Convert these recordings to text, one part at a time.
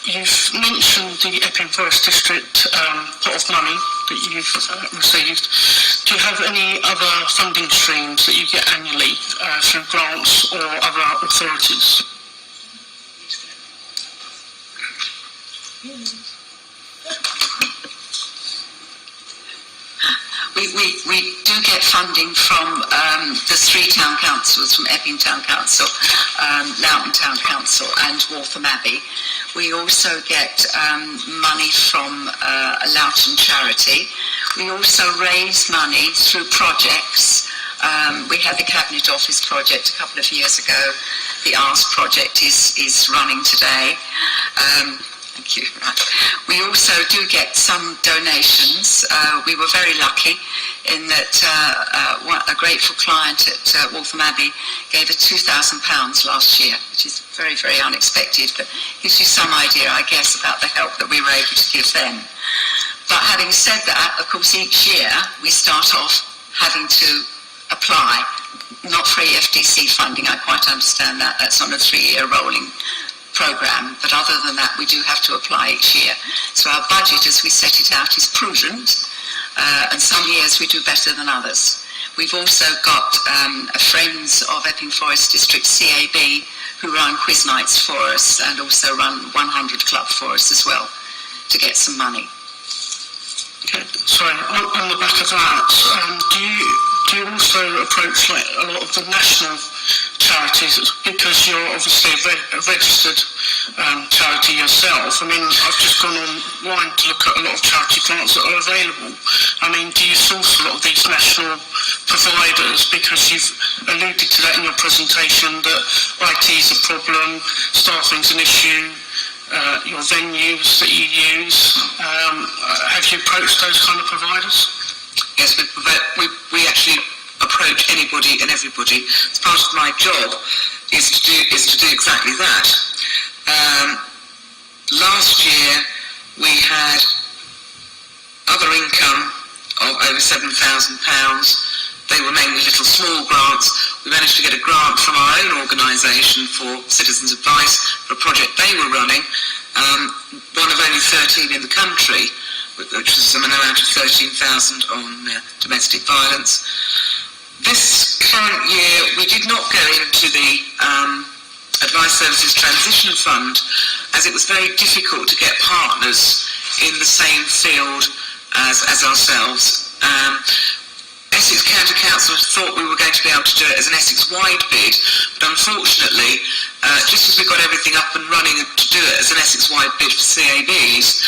You've mentioned the Epping Forest District pot of money that you've received. Do you have any other funding streams that you get annually through grants or other authorities? We do get funding from the three town councils, from Epping Town Council, Loughton Town Council and Waltham Abbey. We also get money from a Loughton charity. We also raise money through projects. We had the Cabinet Office project a couple of years ago. The ARS project is running today. Thank you. Right. We also do get some donations. We were very lucky in that a grateful client at Waltham Abbey gave us £2,000 last year, which is very, very unexpected, but gives you some idea, I guess, about the help that we were able to give them. But having said that, of course, each year we start off having to apply, not for EFDC funding, I quite understand that, that's on a 3-year rolling programme, but other than that we do have to apply each year. So our budget as we set it out is prudent, and some years we do better than others. We've also got a Friends of Epping Forest District CAB who run quiz nights for us and also run 100 Club for us as well to get some money. Okay, sorry, on the back of that, do you also approach like a lot of the national charities, because you're obviously a registered charity yourself? I mean, I've just gone online to look at a lot of charity grants that are available. I mean, do you source a lot of these national providers? Because you've alluded to that in your presentation, that IT is a problem, staffing's an issue, your venues that you use. Have you approached those kind of providers? Yes, we actually approach anybody and everybody. As part of my job is to do exactly that. Last year we had other income of over £7,000. They were mainly little small grants. We managed to get a grant from our own organisation for Citizens Advice for a project they were running, one of only 13 in the country, which was an amount of 13,000 on domestic violence. This current year we did not go into the Advice Services Transition Fund, as it was very difficult to get partners in the same field as ourselves. Essex County Council thought we were going to be able to do it as an Essex-wide bid, but unfortunately, just as we got everything up and running to do it as an Essex-wide bid for CABs,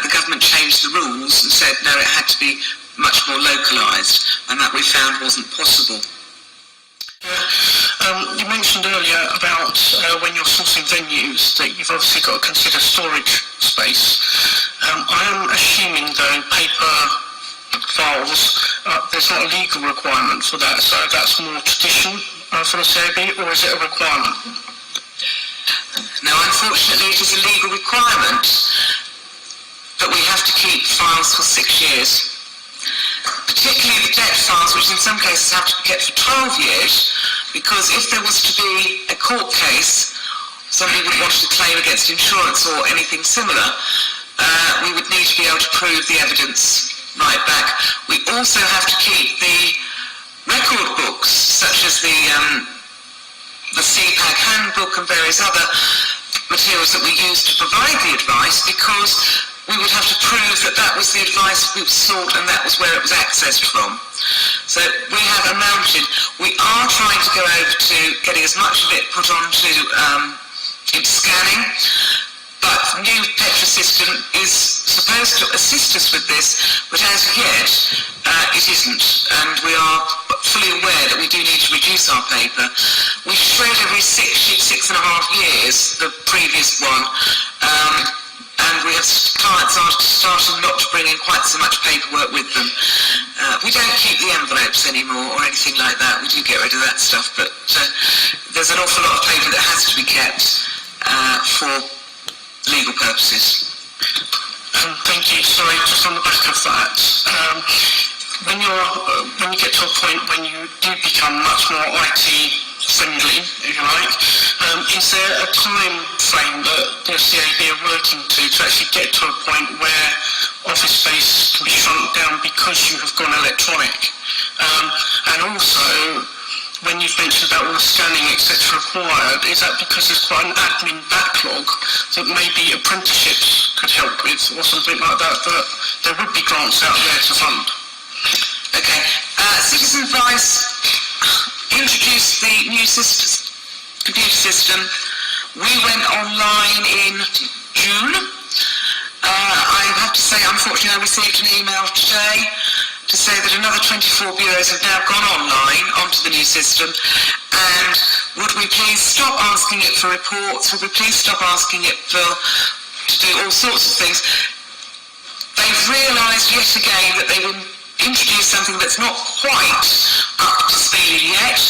the government changed the rules and said no, it had to be much more localised, and that we found wasn't possible. You mentioned earlier about when you're sourcing venues that you've obviously got to consider storage space. I am assuming though paper files, there's not a legal requirement for that, so that's more tradition for the CAB, or is it a requirement? No, unfortunately it is a legal requirement, but we have to keep files for 6 years. Particularly the debt files, which in some cases have to be kept for 12 years, because if there was to be a court case, somebody would want to claim against insurance or anything similar, we would need to be able to prove the evidence right back. We also have to keep the record books, such as the CPAG handbook and various other materials that we use to provide the advice, because we would have to prove that that was the advice we sought and that was where it was accessed from. So we have amounted. We are trying to go over to getting as much of it put onto into scanning, but the new Petra system is supposed to assist us with this, but as yet it isn't, and we are fully aware that we do need to reduce our paper. We shred every 6.5 years, the previous one, and we have clients are starting not to bring in quite so much paperwork with them. We don't keep the envelopes anymore or anything like that. We do get rid of that stuff, but there's an awful lot of paper that has to be kept for legal purposes. Thank you. Sorry, just on the back of that, when you get to a point when you do become much more IT friendly, if you like. Is there a time frame that the CAB are working to actually get to a point where office space can be shrunk down because you have gone electronic? And also, when you've mentioned about all the scanning, etc. required, is that because there's quite an admin backlog that maybe apprenticeships could help with, or something like that, that there would be grants out there to fund? Okay. Citizen Advice introduced the new computer system. We went online in June. I have to say, unfortunately, I received an email today to say that another 24 bureaus have now gone online onto the new system, and would we please stop asking it for reports, would we please stop asking it to do all sorts of things. They've realised yet again that they've introduced something that's not quite up to speed yet,